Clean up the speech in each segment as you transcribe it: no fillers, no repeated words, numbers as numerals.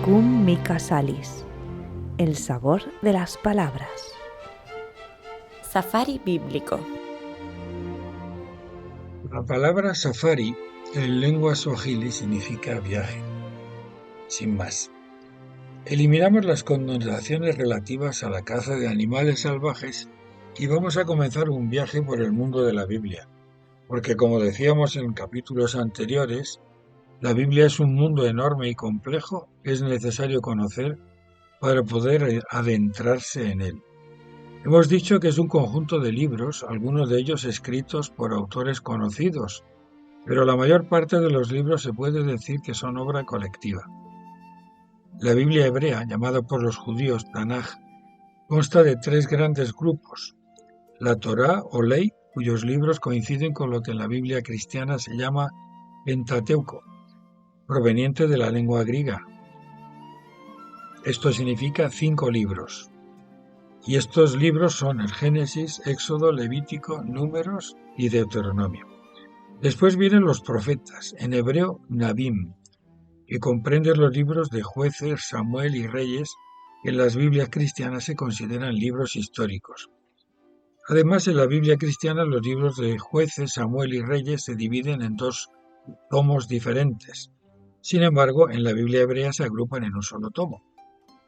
Cum mica salis. El sabor de las palabras. Safari bíblico. La palabra safari en lengua suajili significa viaje. Sin más. Eliminamos las connotaciones relativas a la caza de animales salvajes y vamos a comenzar un viaje por el mundo de la Biblia. Porque como decíamos en capítulos anteriores, la Biblia es un mundo enorme y complejo que es necesario conocer para poder adentrarse en él. Hemos dicho que es un conjunto de libros, algunos de ellos escritos por autores conocidos, pero la mayor parte de los libros se puede decir que son obra colectiva. La Biblia hebrea, llamada por los judíos Tanaj, consta de tres grandes grupos: la Torá o ley, cuyos libros coinciden con lo que en la Biblia cristiana se llama Pentateuco, proveniente de la lengua griega. Esto significa 5 libros. Y estos libros son el Génesis, Éxodo, Levítico, Números y Deuteronomio. Después vienen los profetas, en hebreo Nabim, que comprenden los libros de Jueces, Samuel y Reyes, que en las Biblias cristianas se consideran libros históricos. Además, en la Biblia cristiana los libros de Jueces, Samuel y Reyes se dividen en 2 tomos diferentes. Sin embargo, en la Biblia hebrea se agrupan en un solo tomo.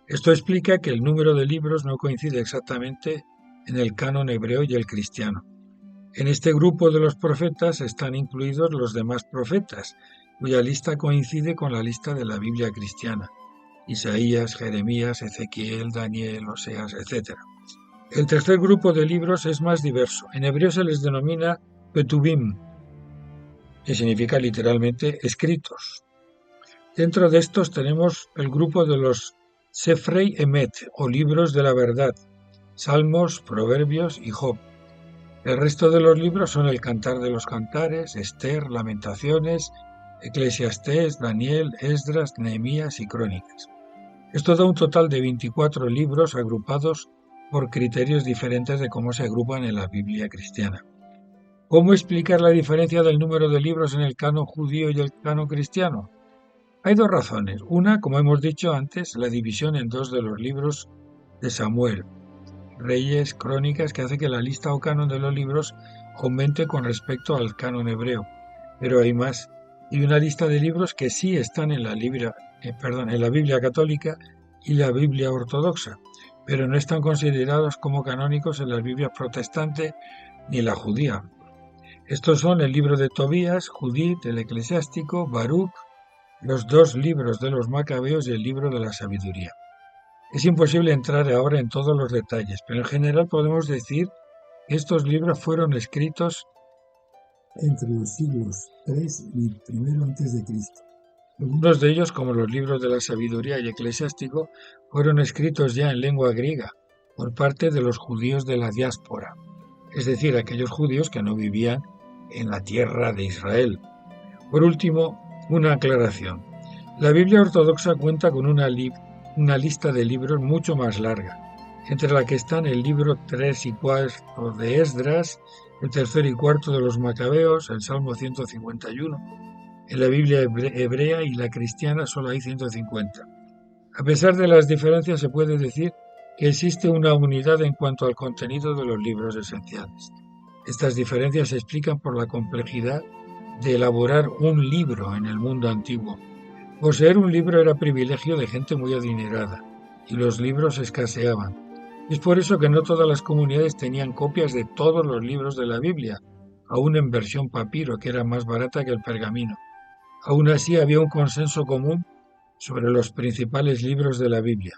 Esto explica que el número de libros no coincide exactamente en el canon hebreo y el cristiano. En este grupo de los profetas están incluidos los demás profetas, cuya lista coincide con la lista de la Biblia cristiana: Isaías, Jeremías, Ezequiel, Daniel, Oseas, etc. El tercer grupo de libros es más diverso. En hebreo se les denomina Ketuvim, que significa literalmente escritos. Dentro de estos tenemos el grupo de los Sefrei Emet, o libros de la verdad, Salmos, Proverbios y Job. El resto de los libros son el Cantar de los Cantares, Esther, Lamentaciones, Eclesiastés, Daniel, Esdras, Nehemías y Crónicas. Esto da un total de 24 libros agrupados por criterios diferentes de cómo se agrupan en la Biblia cristiana. ¿Cómo explicar la diferencia del número de libros en el canon judío y el canon cristiano? Hay 2 razones. Una, como hemos dicho antes, la división en 2 de los libros de Samuel, Reyes, Crónicas, que hace que la lista o canon de los libros aumente con respecto al canon hebreo. Pero hay más. Hay una lista de libros que sí están en la Biblia católica y la Biblia ortodoxa, pero no están considerados como canónicos en las Biblias protestante ni la judía. Estos son el libro de Tobías, Judith, el Eclesiástico, Baruch, los 2 libros de los Macabeos y el libro de la sabiduría. Es imposible entrar ahora en todos los detalles, pero en general podemos decir que estos libros fueron escritos entre los siglos III y I a.C. Algunos de ellos, como los libros de la sabiduría y eclesiástico, fueron escritos ya en lengua griega por parte de los judíos de la diáspora, es decir, aquellos judíos que no vivían en la tierra de Israel. Por último, una aclaración. La Biblia ortodoxa cuenta con una lista de libros mucho más larga, entre la que están el libro 3 y 4 de Esdras, el 3 y 4 de los Macabeos, el Salmo 151. En la Biblia hebrea y la cristiana solo hay 150. A pesar de las diferencias, se puede decir que existe una unidad en cuanto al contenido de los libros esenciales. Estas diferencias se explican por la complejidad de elaborar un libro en el mundo antiguo. Poseer un libro era privilegio de gente muy adinerada, y los libros escaseaban. Es por eso que no todas las comunidades tenían copias de todos los libros de la Biblia, aún en versión papiro, que era más barata que el pergamino. Aún así había un consenso común sobre los principales libros de la Biblia.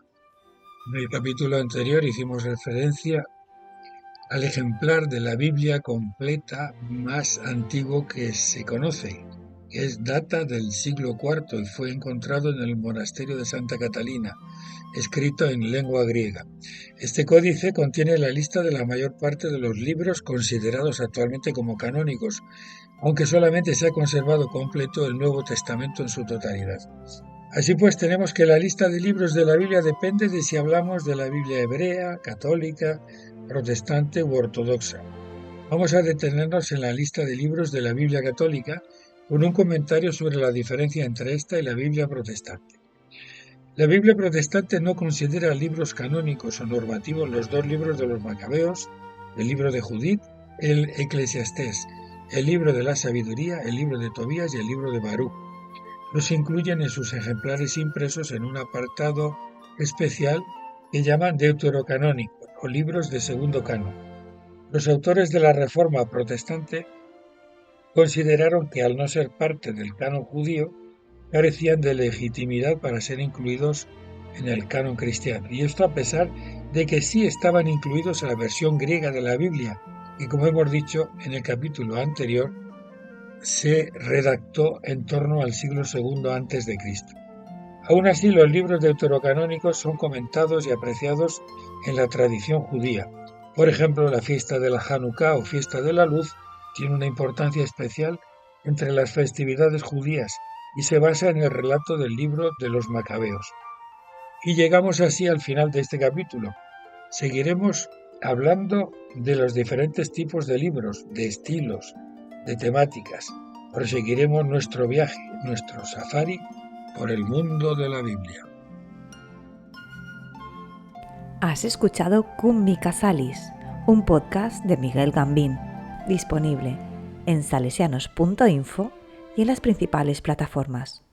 En el capítulo anterior hicimos referencia al ejemplar de la Biblia completa más antiguo que se conoce, que data del siglo IV y fue encontrado en el monasterio de Santa Catalina, escrito en lengua griega. Este códice contiene la lista de la mayor parte de los libros considerados actualmente como canónicos, aunque solamente se ha conservado completo el Nuevo Testamento en su totalidad. Así pues, tenemos que la lista de libros de la Biblia depende de si hablamos de la Biblia hebrea, católica, protestante u ortodoxa. Vamos a detenernos en la lista de libros de la Biblia católica con un comentario sobre la diferencia entre esta y la Biblia protestante. La Biblia protestante no considera libros canónicos o normativos los 2 libros de los Macabeos, el libro de Judith, el Eclesiastés, el libro de la sabiduría, el libro de Tobías y el libro de Baruch. Los incluyen en sus ejemplares impresos en un apartado especial que llaman deuterocanónicos o libros de segundo canon. Los autores de la Reforma protestante consideraron que al no ser parte del canon judío, carecían de legitimidad para ser incluidos en el canon cristiano, y esto a pesar de que sí estaban incluidos en la versión griega de la Biblia, que como hemos dicho en el capítulo anterior, se redactó en torno al siglo II a.C. Aún así, los libros deuterocanónicos son comentados y apreciados en la tradición judía. Por ejemplo, la fiesta de la Hanukká o fiesta de la luz tiene una importancia especial entre las festividades judías y se basa en el relato del libro de los Macabeos. Y llegamos así al final de este capítulo. Seguiremos hablando de los diferentes tipos de libros, de estilos, de temáticas. Proseguiremos nuestro viaje, nuestro safari por el mundo de la Biblia. Has escuchado Cum Mica Salis, un podcast de Miguel Gambín, disponible en salesianos.info y en las principales plataformas.